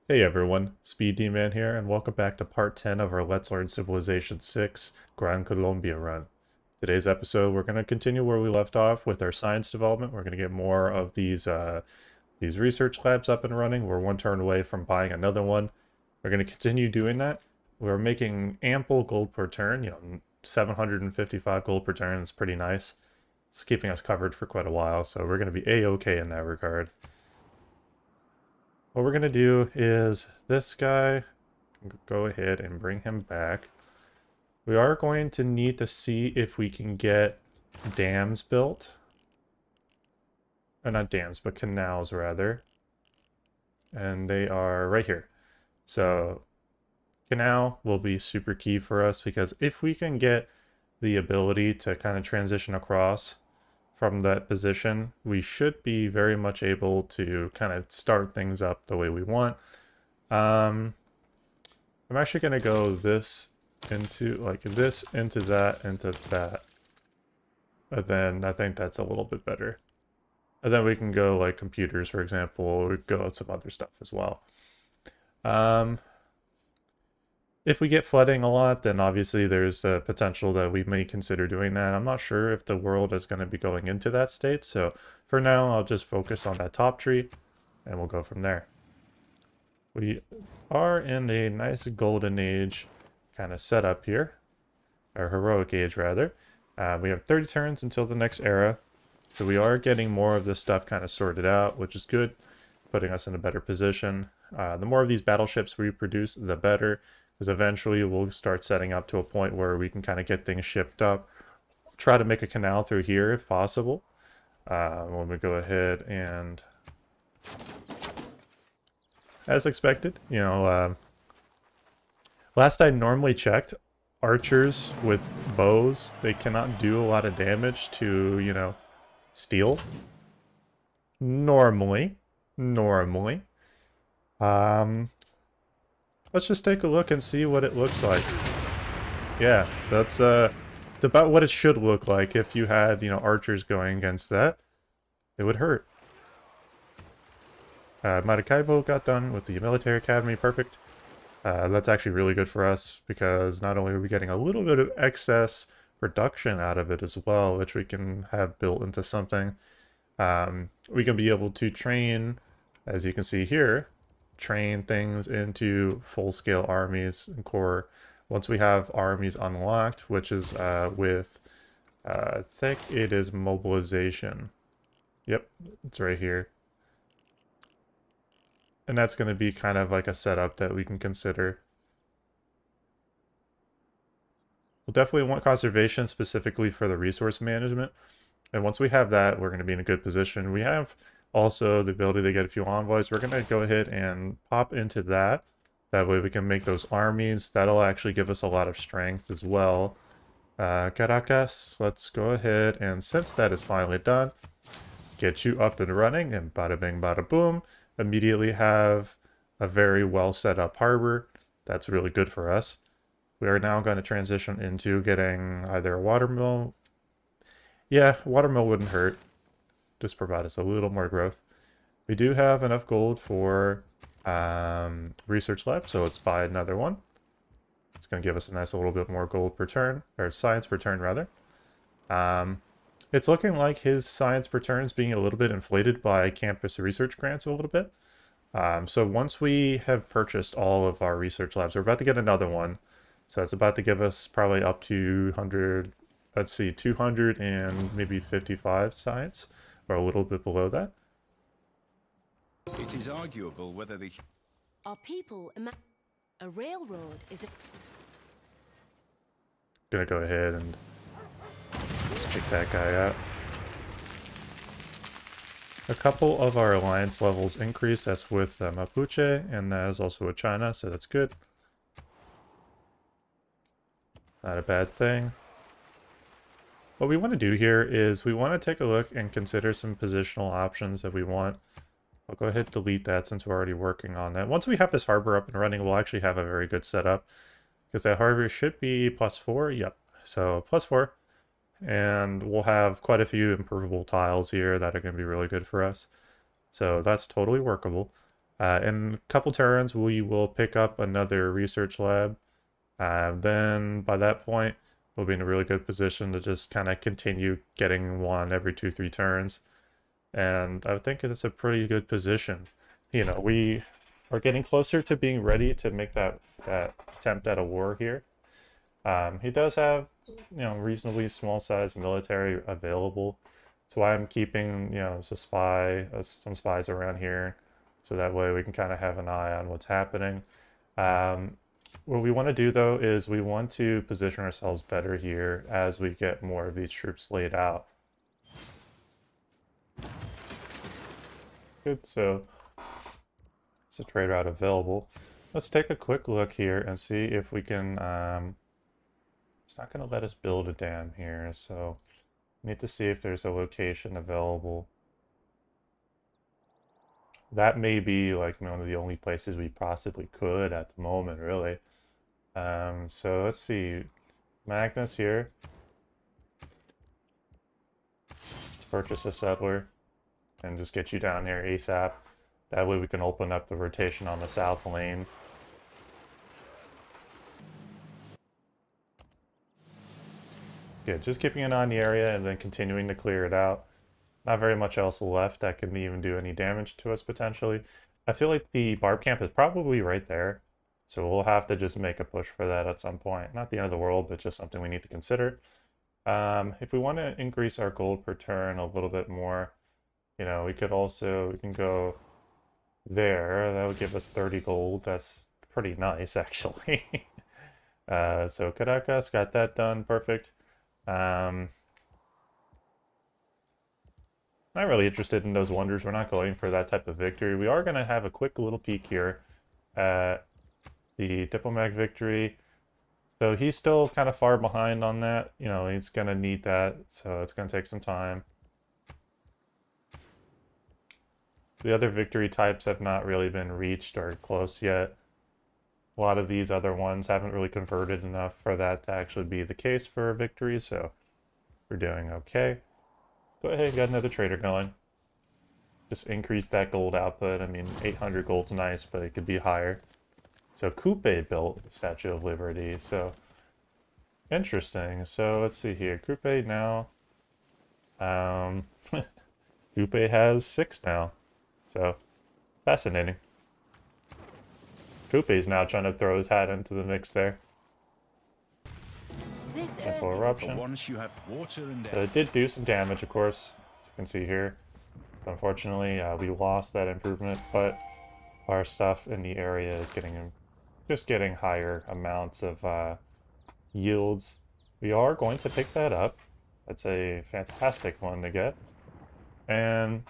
Hey everyone, SpeeDMan here, and welcome back to part 10 of our Let's Learn Civilization 6 Gran Colombia run. Today's episode, we're going to continue where we left off with our science development. We're going to get more of these research labs up and running. We're one turn away from buying another one. We're going to continue doing that. We're making ample gold per turn, 755 gold per turn. It's pretty nice. It's keeping us covered for quite a while, so we're going to be A-okay in that regard. What we're going to do is this guy, go ahead and bring him back. We are going to need to see if we can get dams built. Or not dams, but canals rather. And they are right here. So canal will be super key for us because if we can get the ability to kind of transition across from that position, we should be very much able to kind of start things up the way we want. I'm actually going to go this into, like this, into that, into that. But then I think that's a little bit better. And then we can go like computers, for example, we go some other stuff as well. If we get flooding a lot, then obviously there's a potential that we may consider doing that. I'm not sure if the world is going to be going into that state, so for now I'll just focus on that top tree, and we'll go from there. We are in a nice golden age kind of setup here, or heroic age rather. We have 30 turns until the next era, so we are getting more of this stuff kind of sorted out, which is good, putting us in a better position. The more of these battleships we produce, the better. Because eventually we'll start setting up to a point where we can kind of get things shipped up. Try to make a canal through here if possible. When we go ahead and, as expected, last I normally checked, archers with bows, they cannot do a lot of damage to, steel. Normally. Let's just take a look and see what it looks like. Yeah, that's it's about what it should look like if you had, archers going against that. It would hurt. Maracaibo got done with the military academy, perfect. That's actually really good for us because not only are we getting a little bit of excess production out of it as well, which we can have built into something. We can be able to train, as you can see here, train things into full-scale armies and core once we have armies unlocked, which is with I think it is mobilization. Yep, it's right here. And that's going to be kind of like a setup that we can consider. We'll definitely want conservation specifically for the resource management. And once we have that, we're going to be in a good position. We have also the ability to get a few envoys. We're going to go ahead and pop into that. That way we can make those armies. That'll actually give us a lot of strength as well. Caracas, let's go ahead and since that is finally done, get you up and running and bada bing bada boom. Immediately have a very well set up harbor. That's really good for us. We are now going to transition into getting either a watermill. Yeah, watermill wouldn't hurt. Just provide us a little more growth. We do have enough gold for research lab, so let's buy another one. It's going to give us a nice little bit more gold per turn, or science per turn rather. It's looking like his science per turn is being a little bit inflated by campus research grants a little bit. So once we have purchased all of our research labs, we're about to get another one. So it's about to give us probably up to 100, let's see, 200 and maybe 55 science, or a little bit below that. It is arguable whether the... Our people a railroad is a... Gonna go ahead and just kick that guy out. A couple of our alliance levels increase. That's with Mapuche, and that is also with China, so that's good. Not a bad thing. What we want to do here is we want to take a look and consider some positional options that we want. I'll go ahead and delete that since we're already working on that. Once we have this harbor up and running, we'll actually have a very good setup. Because that harbor should be +4. Yep. So +4. And we'll have quite a few improvable tiles here that are going to be really good for us. So that's totally workable. In a couple turns, we will pick up another research lab. Then by that point, we'll be in a really good position to just kind of continue getting one every 2-3 turns. And I think it's a pretty good position. You know, we are getting closer to being ready to make that attempt at a war here. He does have, reasonably small size military available. That's why I'm keeping, some spies around here, so that way we can kind of have an eye on what's happening. What we want to do though is we want to position ourselves better here as we get more of these troops laid out. Good, so it's a trade route available. Let's take a quick look here and see if we can, it's not going to let us build a dam here, so we need to see if there's a location available. That may be like one of the only places we possibly could at the moment, really. So let's see, Magnus here. Let's purchase a settler and just get you down here ASAP. That way we can open up the rotation on the south lane. Good, just keeping an eye on the area and then continuing to clear it out. Not very much else left that can even do any damage to us potentially. I feel like the barb camp is probably right there, so we'll have to just make a push for that at some point. Not the end of the world, but just something we need to consider. If we want to increase our gold per turn a little bit more, we can go there. That would give us 30 gold. That's pretty nice, actually. So Caracas got that done, perfect. Not really interested in those wonders. We're not going for that type of victory. We are going to have a quick little peek here at the diplomatic victory. So he's still kind of far behind on that. He's going to need that, so it's going to take some time. The other victory types have not really been reached or close yet. A lot of these other ones haven't really converted enough for that to actually be the case for a victory, so we're doing okay. Go ahead, got another trader going. Just increase that gold output. I mean, 800 gold's nice, but it could be higher. So Coupe built Statue of Liberty, so interesting. So let's see here. Coupe now. Coupe has 6 now. So fascinating. Coupe's now trying to throw his hat into the mix there. Gentle eruption. Once you have water in there. So it did do some damage, of course, as you can see here. So unfortunately, we lost that improvement, but our stuff in the area is getting higher amounts of yields. We are going to pick that up. That's a fantastic one to get. And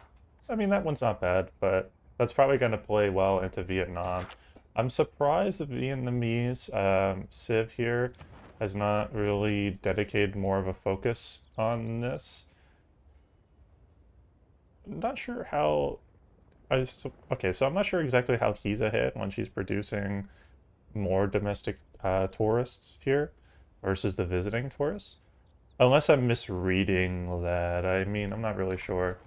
I mean, that one's not bad, but that's probably going to play well into Vietnam. I'm surprised the Vietnamese civ here has not really dedicated more of a focus on this. I'm not sure how... Okay, so I'm not sure exactly how he's ahead when she's producing more domestic tourists here versus the visiting tourists. Unless I'm misreading that. I mean, I'm not really sure.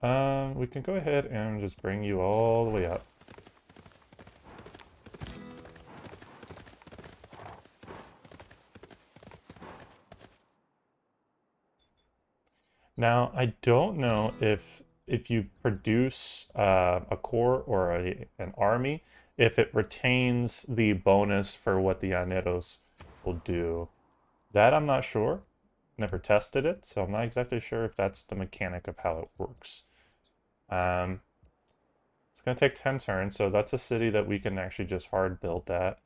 We can go ahead and just bring you all the way up. Now, I don't know if you produce a corps or an army, if it retains the bonus for what the llaneros will do. That I'm not sure. Never tested it, so I'm not exactly sure if that's the mechanic of how it works. It's going to take 10 turns, so that's a city that we can actually just hard build that.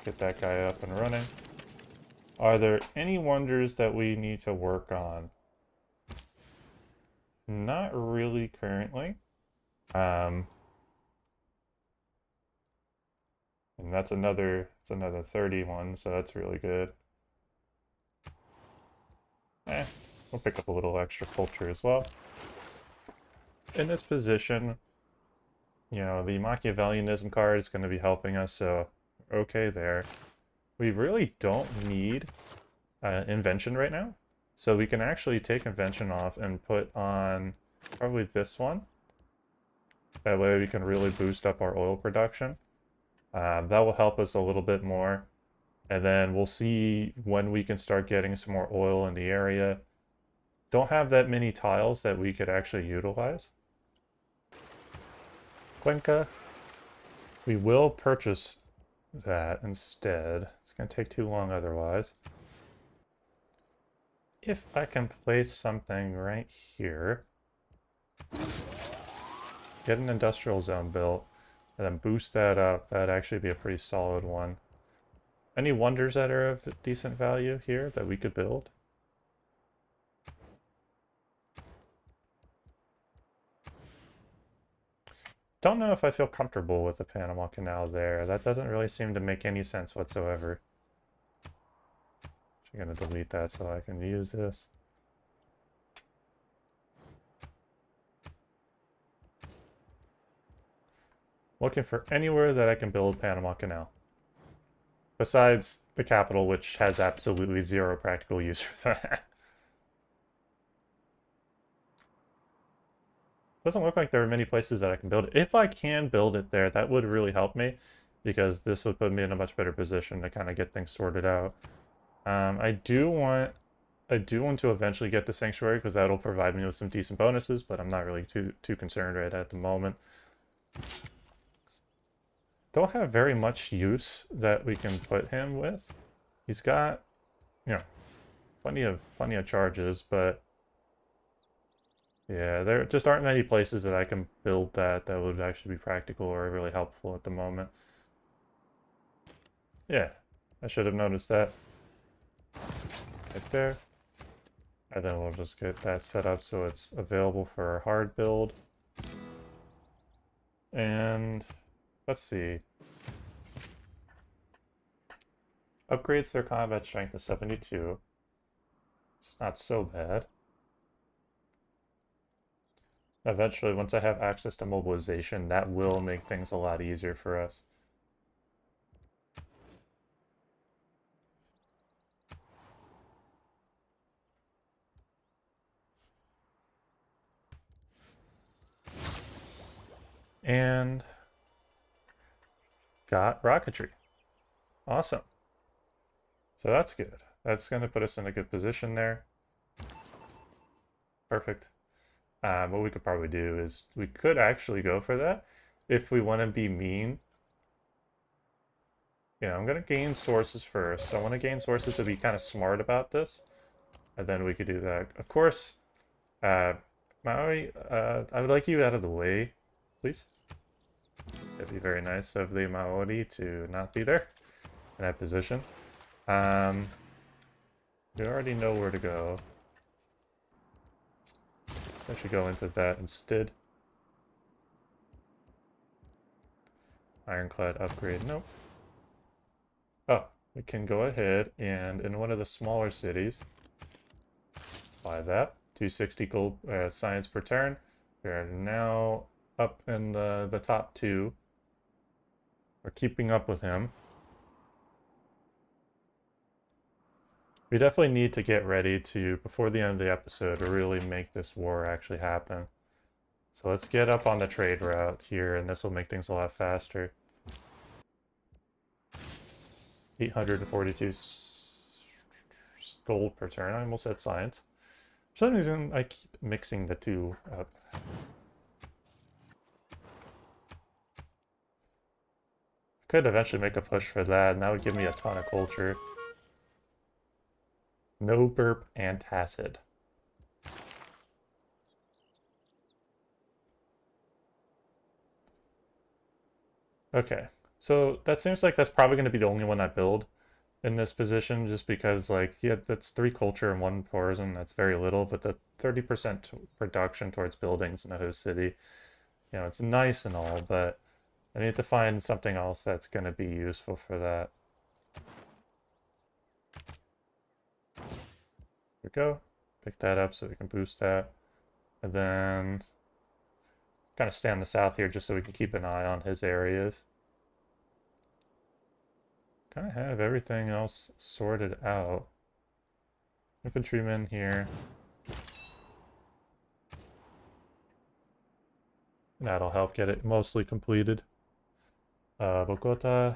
Get that guy up and running. Are there any wonders that we need to work on? Not really currently. And that's another 31, so that's really good. We'll pick up a little extra culture as well. In this position, the Machiavellianism card is going to be helping us, so okay there. We really don't need invention right now. So we can actually take invention off and put on probably this one. That way we can really boost up our oil production. That will help us a little bit more. And then we'll see when we can start getting some more oil in the area. Don't have that many tiles that we could actually utilize. Cuenca. We will purchase that instead. It's going to take too long otherwise. If I can place something right here, get an industrial zone built, and then boost that up, that'd actually be a pretty solid one. Any wonders that are of decent value here that we could build? Don't know if I feel comfortable with the Panama Canal there. That doesn't really seem to make any sense whatsoever. I'm going to delete that so I can use this. Looking for anywhere that I can build Panama Canal. Besides the capital, which has absolutely zero practical use for that. Doesn't look like there are many places that I can build it. If I can build it there, that would really help me, because this would put me in a much better position to kind of get things sorted out. I do want to eventually get the sanctuary, because that'll provide me with some decent bonuses, but I'm not really too concerned right at the moment. Don't have very much use that we can put him with. He's got, you know, plenty of charges, but yeah, there just aren't many places that I can build that would actually be practical or really helpful at the moment. Yeah, I should have noticed that. Right there. And then we'll just get that set up so it's available for our hard build. And let's see. Upgrades their combat strength to 72. It's not so bad. Eventually, once I have access to mobilization, that will make things a lot easier for us. And got rocketry. Awesome. So that's good. That's going to put us in a good position there. Perfect. What we could probably do is we could actually go for that if we want to be mean. You know, I'm going to gain sources first. So I want to gain sources to be kind of smart about this. And then we could do that. Of course, Maui, I would like you out of the way, please. It'd be very nice of the Maori to not be there in that position. We already know where to go. So I should go into that instead. Ironclad upgrade, nope. Oh, we can go ahead and in one of the smaller cities, buy that. 260 gold science per turn. We are now up in the top two. We're keeping up with him. We definitely need to get ready to, before the end of the episode, to really make this war actually happen. So let's get up on the trade route here, and this will make things a lot faster. 842 gold per turn. I almost said science. For some reason, I keep mixing the two up. Could eventually make a push for that, and that would give me a ton of culture. No burp antacid. Okay, so that seems like that's probably going to be the only one I build in this position, just because, like, yeah, that's 3 culture and 1 tourism. That's very little, but the 30% production towards buildings in a host city, you know, it's nice and all, but I need to find something else that's going to be useful for that. There we go. Pick that up so we can boost that. And then kind of stay on the south here just so we can keep an eye on his areas. Kind of have everything else sorted out. Infantrymen here. That'll help get it mostly completed. Bogota.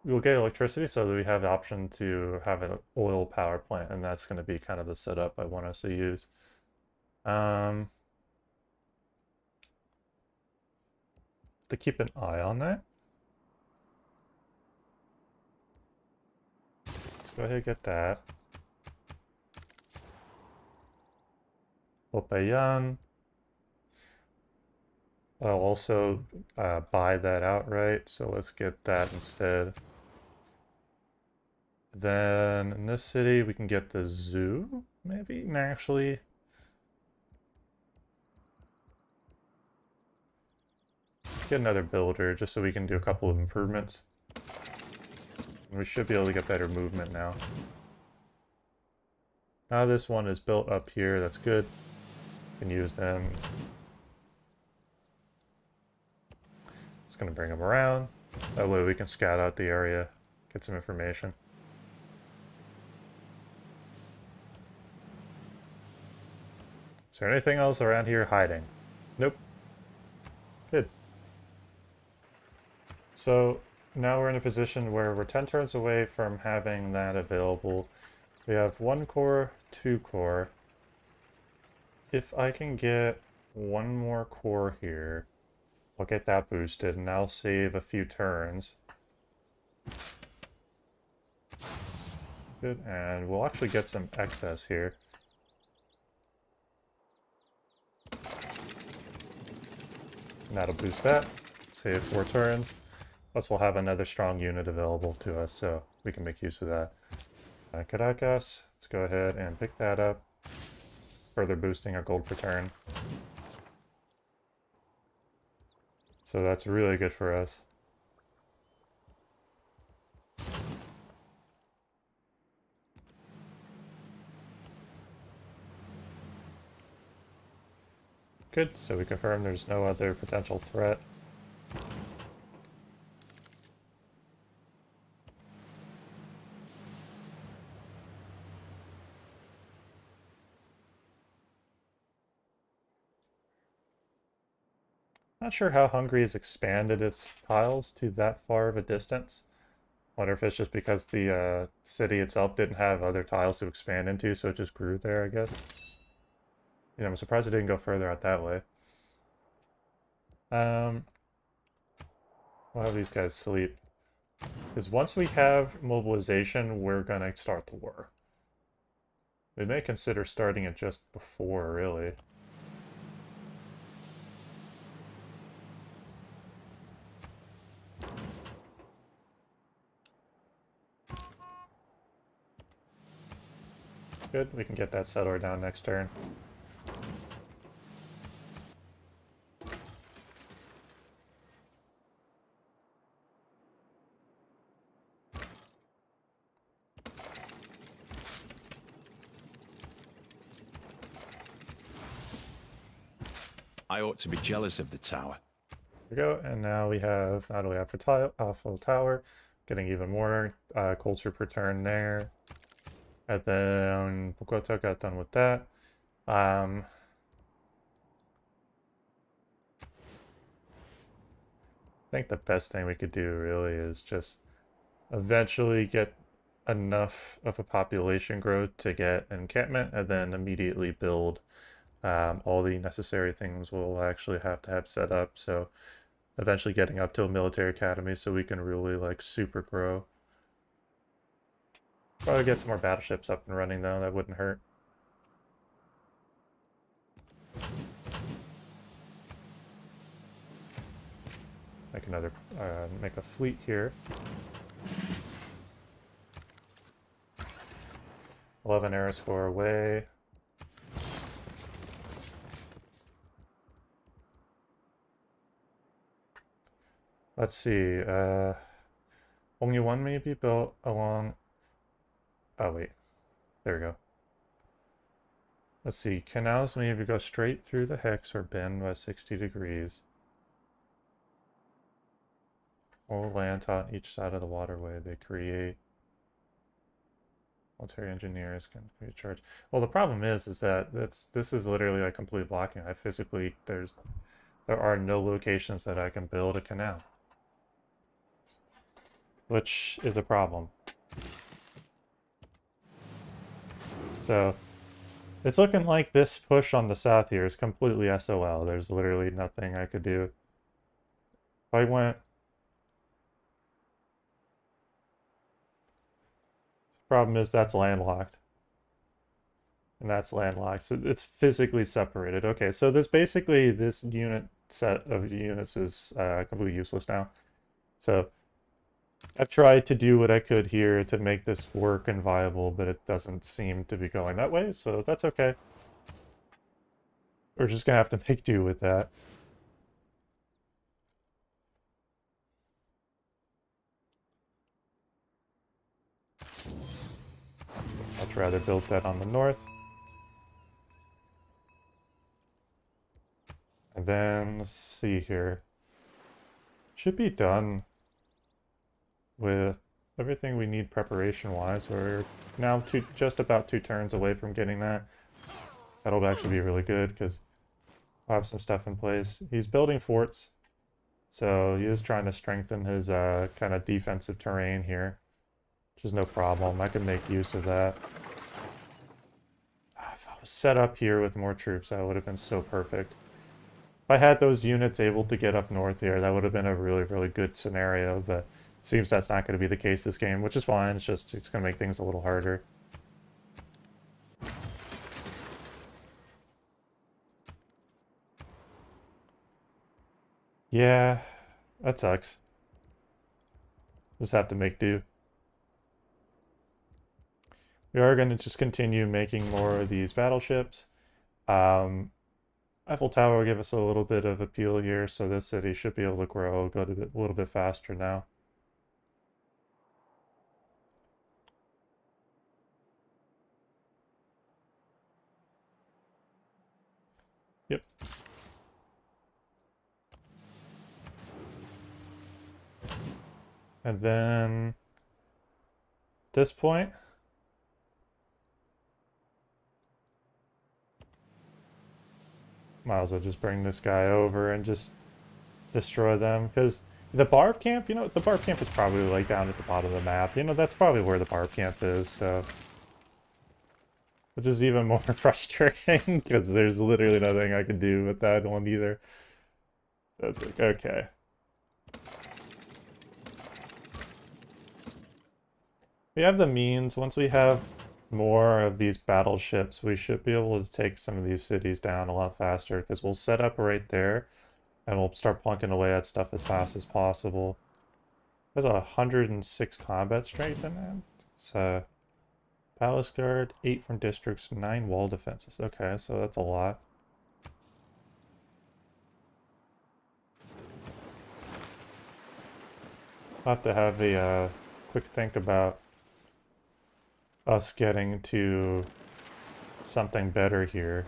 We'll get electricity so that we have the option to have an oil power plant, and that's going to be kind of the setup I want us to use. To keep an eye on that. Let's go ahead and get that. Popayan. I'll also buy that outright, so let's get that instead. Then in this city, we can get the zoo, maybe? Nah, actually. Get another builder just so we can do a couple of improvements. And we should be able to get better movement now. Now this one is built up here, that's good. We can use them. Just gonna bring them around. That way we can scout out the area, get some information. Is there anything else around here hiding? Nope. Good. So now we're in a position where we're 10 turns away from having that available. We have 1 core, 2 core. If I can get 1 more core here, I'll get that boosted and I'll save a few turns. Good, and we'll actually get some excess here. And that'll boost that, save 4 turns. Plus we'll have another strong unit available to us, so we can make use of that. Caracas, let's go ahead and pick that up. Further boosting our gold per turn. So that's really good for us. Good, so we confirm there's no other potential threat. Not sure how Hungary has expanded its tiles to that far of a distance. Wonder if it's just because the city itself didn't have other tiles to expand into, so it just grew there, I guess. Yeah, I'm surprised it didn't go further out that way. We'll have these guys sleep. Because once we have mobilization, we're gonna start the war. We may consider starting it just before, really. Good, we can get that settler down next turn. I ought to be jealous of the tower. There we go, and now we have, not only have for full tower, getting even more culture per turn there. And then Bogota got done with that. I think the best thing we could do really is just eventually get enough of a population growth to get encampment and then immediately build all the necessary things we'll actually have to have set up. So eventually getting up to a military academy so we can really like super grow. Probably get some more battleships up and running though, that wouldn't hurt. Make another, make a fleet here. 11 arrow score away. Let's see, only one may be built along, oh wait, there we go. Let's see, canals may either go straight through the hex or bend by 60 degrees. Or land on each side of the waterway they create. Military engineers can create charge. Well, the problem is that this is literally like complete blocking. I physically there are no locations that I can build a canal, which is a problem. So it's looking like this push on the south here is completely SOL. There's literally nothing I could do. If I went... The problem is that's landlocked. And that's landlocked. So it's physically separated. Okay, so this unit set of units is completely useless now. So I've tried to do what I could here to make this work and viable, but it doesn't seem to be going that way, so that's okay. We're just gonna have to make do with that. I'd rather build that on the north. And then, let's see here. Should be done with everything we need preparation-wise. We're now just about 2 turns away from getting that. That'll actually be really good, because I'll have some stuff in place. He's building forts, so he is trying to strengthen his kind of defensive terrain here, which is no problem. I can make use of that. If I was set up here with more troops, that would have been so perfect. If I had those units able to get up north here, that would have been a really, really good scenario, but it seems that's not going to be the case this game, which is fine. It's going to make things a little harder. Yeah, that sucks. Just have to make do. We are going to just continue making more of these battleships. Eiffel Tower will give us a little bit of appeal here, so this city should be able to grow, go a little bit faster now. Yep. And then, at this point, might as well just bring this guy over and just destroy them, because the barb camp, you know, the barb camp is probably like down at the bottom of the map. You know, that's probably where the barb camp is, so... Which is even more frustrating, because there's literally nothing I can do with that one either. So it's like, okay. We have the means. Once we have more of these battleships, we should be able to take some of these cities down a lot faster, because we'll set up right there, and we'll start plunking away at stuff as fast as possible. There's 106 combat strength in it. It's Palace Guard, 8 from districts, 9 wall defenses. Okay, so that's a lot. I'll have to have a quick think about us getting to something better here.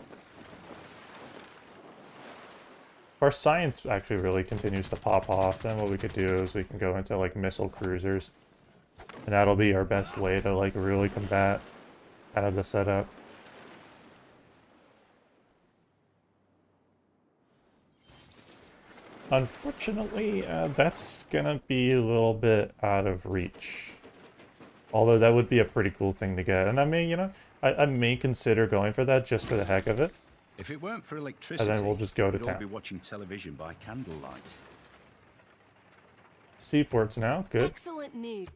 If our science actually really continues to pop off, then what we could do is we can go into like missile cruisers. And that'll be our best way to like really combat out of the setup. Unfortunately, that's gonna be a little bit out of reach. Although that would be a pretty cool thing to get. And I may, you know, I may consider going for that just for the heck of it. If it weren't for electricity, and then we'll just go to we'd all town. be watching television by candlelight. Seaports now, good. Excellent news.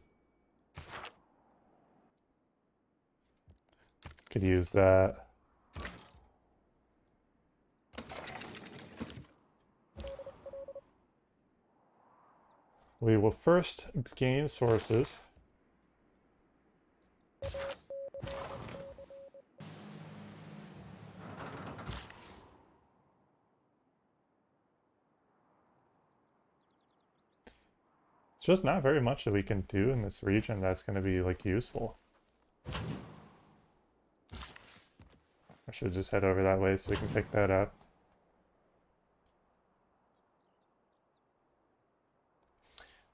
Could use that. We will first gain sources. It's just not very much that we can do in this region that's going to be like useful. I should just head over that way so we can pick that up.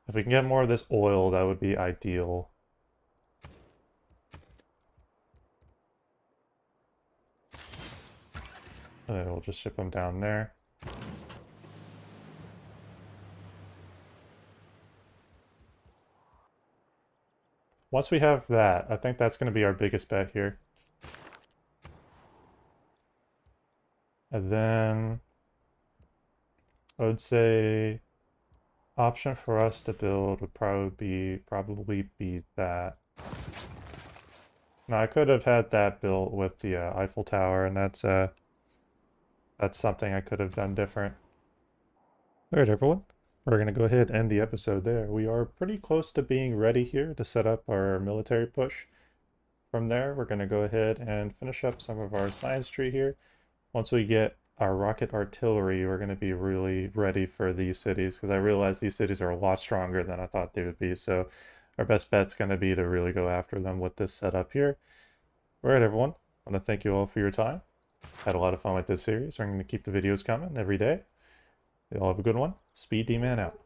If we can get more of this oil, that would be ideal. And then we'll just ship them down there. Once we have that, I think that's going to be our biggest bet here. And then I would say option for us to build would probably be that. Now I could have had that built with the Eiffel Tower, and that's something I could have done different. All right, everyone. We're going to go ahead and end the episode there. We are pretty close to being ready here to set up our military push. From there, we're going to go ahead and finish up some of our science tree here. Once we get our rocket artillery, we're going to be really ready for these cities, because I realize these cities are a lot stronger than I thought they would be. So our best bet's going to be to really go after them with this setup here. All right, everyone. I want to thank you all for your time. Had a lot of fun with this series. We're going to keep the videos coming every day. You all have a good one. SpeeDMan out.